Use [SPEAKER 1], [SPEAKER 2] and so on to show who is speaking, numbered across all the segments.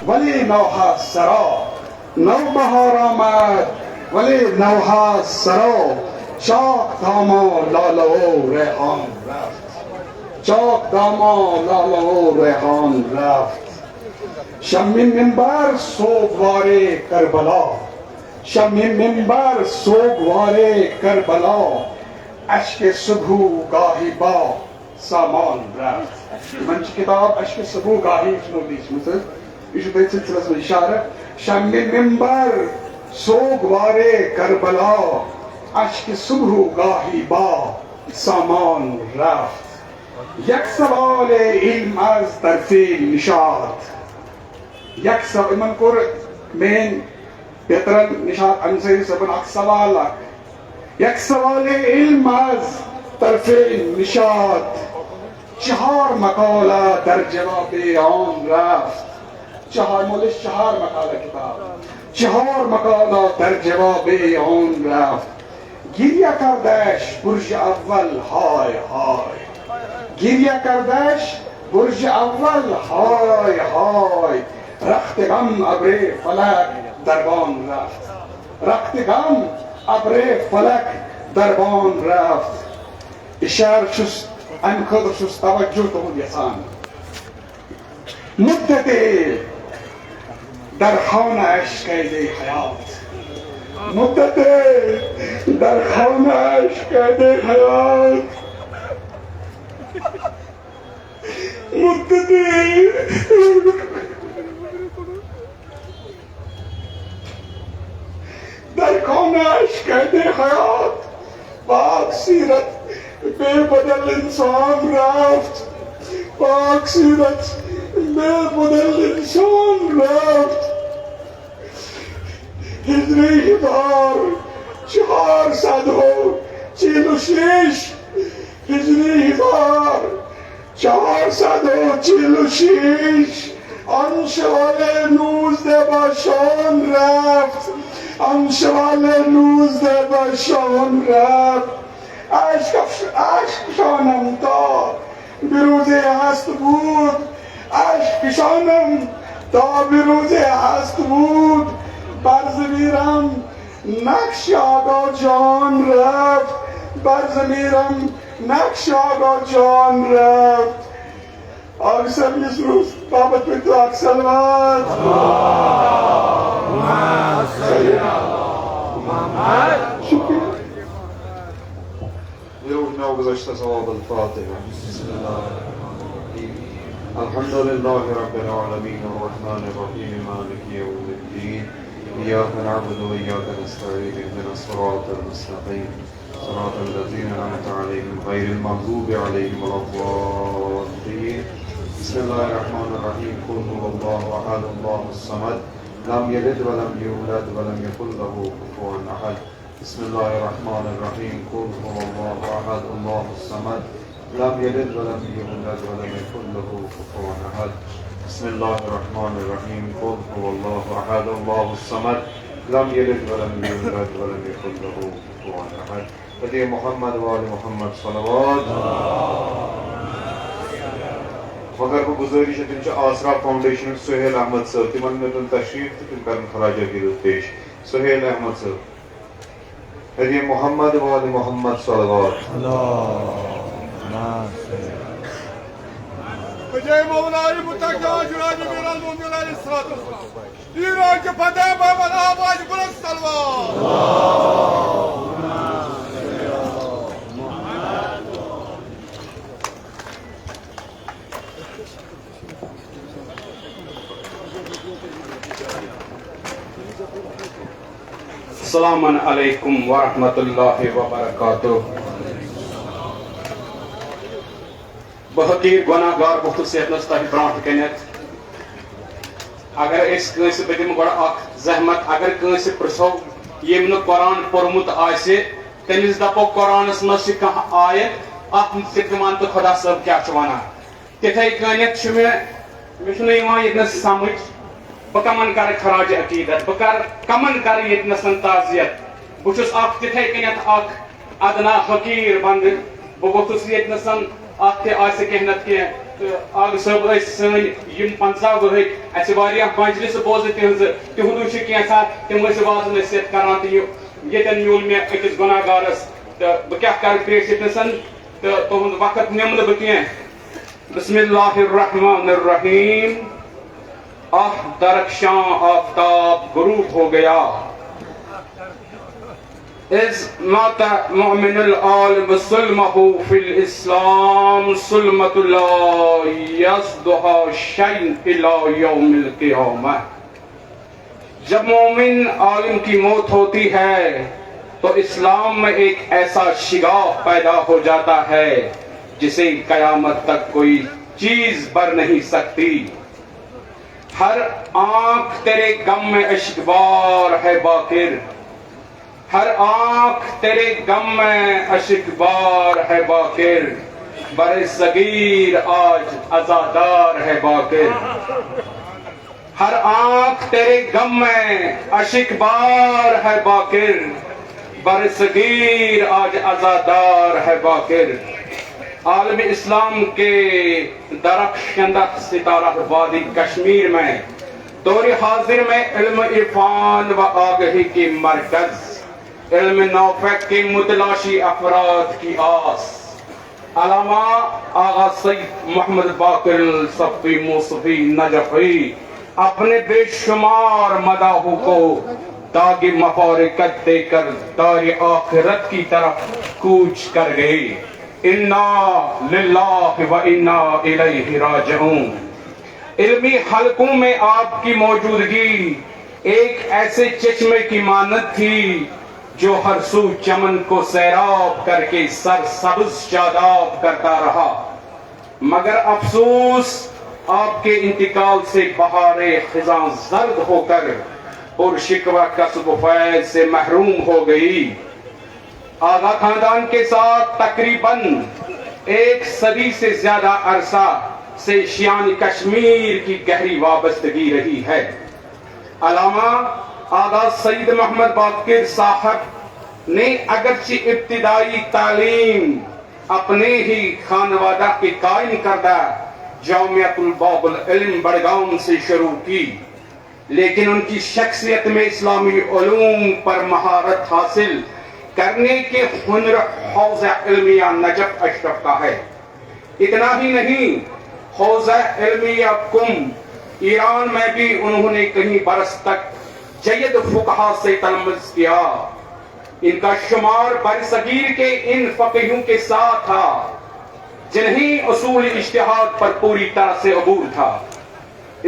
[SPEAKER 1] ولی نوها سرا. نوبهار آمد ولی نوها سرا. چاک داما لاله و ریحان رفت. چاک داما لاله و ریحان رفت. شمع منبر سوگوار کربلا. شمع منبر سوگوار کربلا. اشک صبح گاهی با سامان رفت. من چه کتاب اشک صبح گاهی شنودیش مثل ایشو باید سلسلس من اشاره. شمع منبر سوگوار کربلا. اشک صبح گاهی با سامان رفت. یک سوال علم از طرف نشاط. یک سوال من کور من بهترین نشاط انصاری سبن اک سوال. یک سوال علم از طرف نشاط. 4 مقاله در جواب آن رفت. 4 مولش 4 مقاله کتاب. 4 مقاله در جواب آن رفت. گریه کردش برج اول های های. گریه کردش برج اول های های. رخت غم ابر فلک دربان رفت. رخت غم ابر فلک دربان رفت. اشار شست انقدر شست توجه تو یسان. مدتی در خانه اش قید حیات. مدتی در خانه اش قید حیات. مدتی در خانه اش قید حیات. پاک سیرت بے بدل انسان رفت. پاک سیرت بے بدل انسان رفت. هجری 1446. هجری 1446. آن شوال 19 با شان رفت. آن شوال 19 با شان رفت. اشکشانم تا بروزه هست بود. اشکشانم تا بروزه هست بود. بر زمیرم نقش آقا جان رفت. بر زمیرم نقش آقا جان رفت. آقسم یه روز بابت به تو اکسلوات. شکر.
[SPEAKER 2] يوم گذشته ثواب الفاتحة. بسم الله الرحمن الرحيم. الحمد لله رب العالمين الرحمن الرحيم مالك يوم الدين. إياك نعبد وإياك نستعين اهدنا الصراط المستقيم صراط الذين أنعمت عليهم غير المغضوب عليهم ولا الضالين. بسم الله الرحمن الرحيم. قل هو الله أحد الله الصمد لم يلد ولم يولد ولم يكن له كفوا أحد. بسم الله الرحمن الرحيم. قل هو الله أحد الله الصمد لم يلد ولم يولد ولم يكن له كفوا أحد. بسم الله الرحمن الرحيم. قل هو الله أحد الله الصمد لم يلد ولم يولد ولم يكن له كفوا أحد. بدي محمد وآل محمد صلوات. مگر کو گزارش ہے تم آسرا فاؤنڈیشن سہیل احمد صاحب تمن میں تم تشریف تم کرن خراج عقیدت پیش. سہیل احمد صاحب. بدي محمد وآل محمد صلوات.
[SPEAKER 3] بجای مولای متقی جلال میرال مومن علیه الصلاة والسلام. ایران کے فتح بابا آواز بلند صلوات.
[SPEAKER 1] السلام علیکم ورحمۃ اللہ وبرکاتہ. بحقیر گناہ گار بہت یتنس تہ برونٹ کنت اگر اس کنس بہ دم گۄڈٕ اکھ زحمت اگر کنس پرژھو یم نہٕ قرآن پوٚرمُت آسہِ تٔمِس دپو قرآنس منٛز چھِ کانٛہہ آیت اتھ مُتعلق ون تہٕ خۄدا صٲب کیاہ چھُ ونان. تِتھے کٔنٮ۪تھ چھُ مےٚ چھُنہٕ یِوان ییٚتنس سمجھ بہٕ کمن کرٕ خراج عقیدت بہٕ کمن کرٕ ییٚتنس تعزیت. بہٕ چھُس اکھ تِتھے کٔنٮ۪تھ اکھ ادنا حقیٖر بندٕ. بہٕ ووٚتھُس ییٚتنس اتھ تہِ آسہِ کینٛہہ نتہٕ کینٛہہ آگ صاحب سن 50 ورہی اچھے واریاہ مجلس بوزے تہذ کینسا تم واض نصیحت کران تو یتن میول میں أکس گناہگارس تو بہ کیا کر پیش یتنسن تو تہذ وقت نم بہ کی بسم اللہ الرحمن الرحیم درخشاں آفتاب غروب ہو گیا اذ مات مؤمن العالم سلمہ فی الاسلام سلمت لا یصدها شیء الی یوم القیامہ. جب مومن عالم کی موت ہوتی ہے تو اسلام میں ایک ایسا شگاف پیدا ہو جاتا ہے جسے قیامت تک کوئی چیز بر نہیں سکتی. ہر آنکھ تیرے غم میں اشکبار ہے باقر، ہر آنکھ تیرے غم میں اشکبار ہے باقر، بر صغیر آج عزادار ہے باقر. ہر آنکھ تیرے غم میں اشکبار ہے باقر، بر صغیر آج عزادار ہے باقر. عالم اسلام کے درخشندہ ستارہ وادی کشمیر میں دور حاضر میں علم عرفان و آگہی کی مرکز، علم نافع کے متلاشی افراد کی آس، علامہ آغا سید محمد باقر الصفی موصفی نجفی اپنے بے شمار مداحوں کو داغ مفارقت دے کر دار آخرت کی طرف کوچ کر گئے. انا للہ و انا الیہ راجعون. علمی حلقوں میں آپ کی موجودگی ایک ایسے چشمے کی مانند تھی جو ہر سو چمن کو سیراب کر کے سرسبز شاداب کرتا رہا. مگر افسوس آپ کے انتقال سے بہار خزاں زرد ہو کر اور شکوہ کسب و فیض سے محروم ہو گئی. آغا خاندان کے ساتھ تقریباً 1 صدی سے زیادہ عرصہ سے شیان کشمیر کی گہری وابستگی رہی ہے. علامہ آغا سید محمد باقر صاحب نے اگرچہ ابتدائی تعلیم اپنے ہی خانوادہ کے قائم کردہ جامعۃ الباب العلم بڑگام سے شروع کی، لیکن ان کی شخصیت میں اسلامی علوم پر مہارت حاصل کرنے کے ہنر حوزہ علمیہ نجف اشرف کا ہے. اتنا ہی نہیں، حوزہ علمیہ کم ایران میں بھی انہوں نے کہیں برس تک جید فقہا سے تلمذ کیا. ان کا شمار برصغیر کے ان فقیہوں کے ساتھ تھا جنہیں اصول اجتہاد پر پوری طرح سے عبور تھا.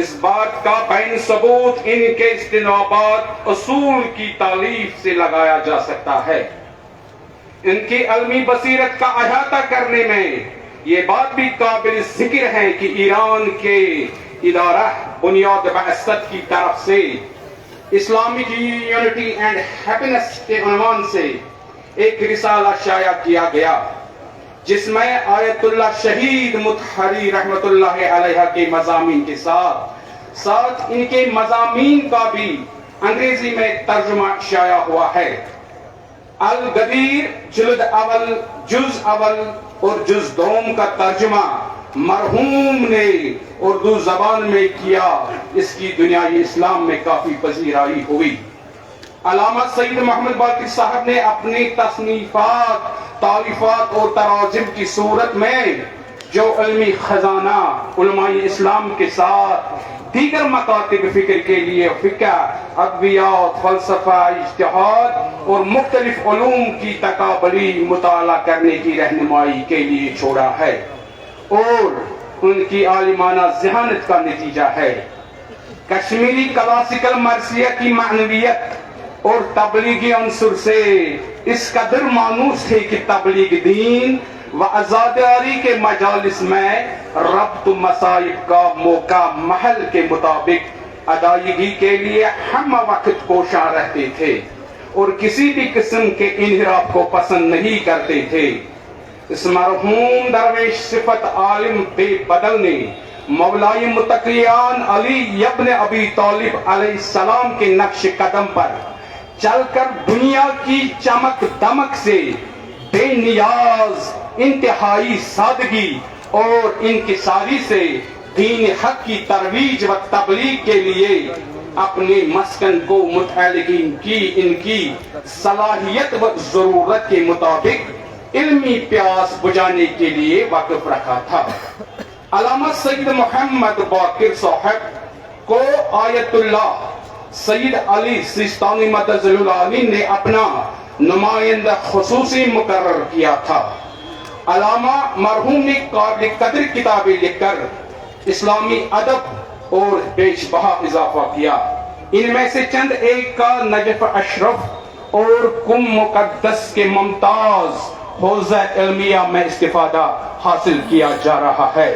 [SPEAKER 1] اس بات کا بین ثبوت ان کے استنباط اصول کی تالیف سے لگایا جا سکتا ہے. ان کی علمی بصیرت کا احاطہ کرنے میں یہ بات بھی قابل ذکر ہے کہ ایران کے ادارہ بنیاد بعثت کی طرف سے اسلامک یونٹی اینڈ ہیپینس کے عنوان سے ایک رسالہ شائع کیا گیا جس میں آیت اللہ شہید مطہری رحمت اللہ علیہ کے مضامین کے ساتھ ان کے مضامین کا بھی انگریزی میں ترجمہ شائع ہوا ہے. الغدیر جلد اول جز اول اور جز دوم کا ترجمہ مرحوم نے اردو زبان میں کیا. اس کی دنیای اسلام میں کافی پذیرائی ہوئی. علامہ سید محمد باقر صاحب نے اپنی تصنیفات، تالیفات اور تراجم کی صورت میں جو علمی خزانہ علماء اسلام کے ساتھ دیگر مکاتب فکر کے لیے فقہ، ادبیات، فلسفہ، اجتہاد اور مختلف علوم کی تقابلی مطالعہ کرنے کی رہنمائی کے لیے چھوڑا ہے، اور ان کی عالمانہ ذہانت کا نتیجہ ہے. کشمیری کلاسیکل مرثیہ کی معنویت اور تبلیغی عنصر سے اس قدر مانوس ہے کہ تبلیغ دین و عزاداری کے مجالس میں ربط مصائب کا موقع محل کے مطابق ادائیگی کے لیے ہم وقت کوشاں رہتے تھے اور کسی بھی قسم کے انحراف کو پسند نہیں کرتے تھے. اس مرحوم درویش صفت عالم بے بدل نے مولائی متقیان علی ابن ابی طالب علیہ السلام کے نقش قدم پر چل کر دنیا کی چمک دمک سے بے نیاز، انتہائی سادگی اور انکساری سے دین حق کی ترویج و تبلیغ کے لیے اپنے مسکن کو متعلقین کی ان کی صلاحیت و ضرورت کے مطابق علمی پیاس بجھانے کے لیے وقف رکھا تھا۔ علامہ سید محمد باقر صاحب کو آیت اللہ سید علی سیستانی مدظل العالی نے اپنا نمائندہ خصوصی مقرر کیا تھا۔ علامہ مرحوم نے قابل قدر کتابیں لکھ کر اسلامی ادب اور بیش بہا اضافہ کیا۔ ان میں سے چند ایک کا نجف اشرف اور کم مقدس کے ممتاز حوزہ علمیہ میں استفادہ حاصل کیا جا رہا ہے۔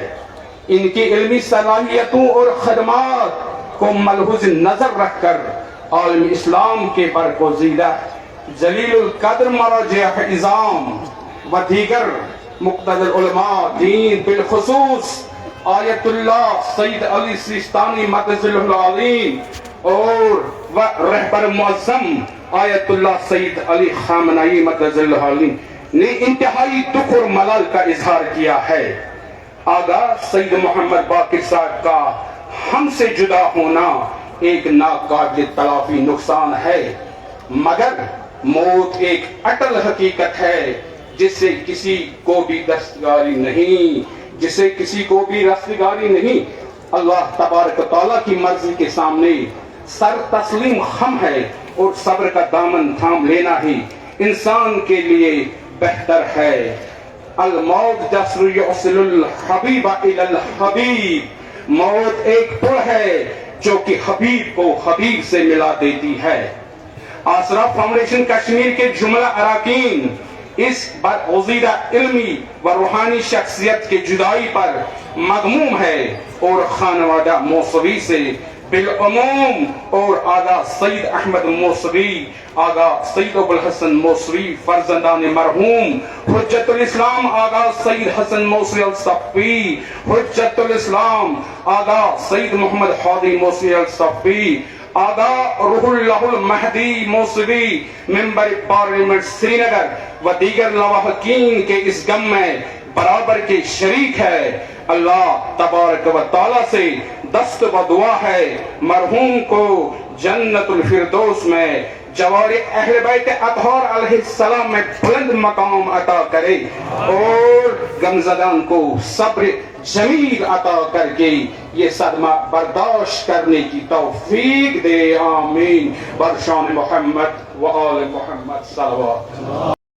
[SPEAKER 1] ان کی علمی صلاحیتوں اور خدمات کو ملحوظ نظر رکھ کر عالم اسلام کے برگزیدہ جلیل القدر مراجع اعظام و دیگر مقتدر علماء دین بالخصوص آیت اللہ سید علی سیستانی مدظل العالی اور رہبر معظم آیت اللہ سید علی خامنئی مدظل العالی نے انتہائی دکھ اور ملال کا اظہار کیا ہے۔ آغا سید محمد باقر صاحب کا ہم سے جدا ہونا ایک ناقابل تلافی نقصان ہے، مگر موت ایک اٹل حقیقت ہے جس سے کسی کو بھی دستگاری نہیں۔ اللہ تبارک و تعالیٰ کی مرضی کے سامنے سر تسلیم خم ہے اور صبر کا دامن تھام لینا ہی انسان کے لیے بہتر ہے۔ الموت جسر یوصل الحبیب الی الحبیب، موت ایک پل ہے جو کہ حبیب کو حبیب سے ملا دیتی ہے۔ آسرا فاؤنڈیشن کشمیر کے جملہ اراکین اس برگزیدہ علمی و روحانی شخصیت کے جدائی پر مغموم ہے اور خانوادہ موسوی سے بالعموم اور آغا سید احمد موسوی، آغا سید ابوالحسن موسوی فرزندان مرحوم حجت الاسلام آغا سید حسن موسوی الصفی، حجت الاسلام آغا سید محمد حادی موسوی الصفی، آغا روح اللہ المہدی موسوی ممبر پارلیمنٹ سری نگر و دیگر لواحقین کے اس غم میں برابر کے شریک ہے۔ اللہ تبارک و تعالیٰ سے دست و دعا ہے مرحوم کو جنت الفردوس میں جوار اہل بیت اطہار علیہ السلام میں بلند مقام عطا کرے اور غمزدان کو صبر جمیل عطا کر کے یہ صدمہ برداشت کرنے کی توفیق دے، آمین۔ برشان محمد و آل محمد صلوات۔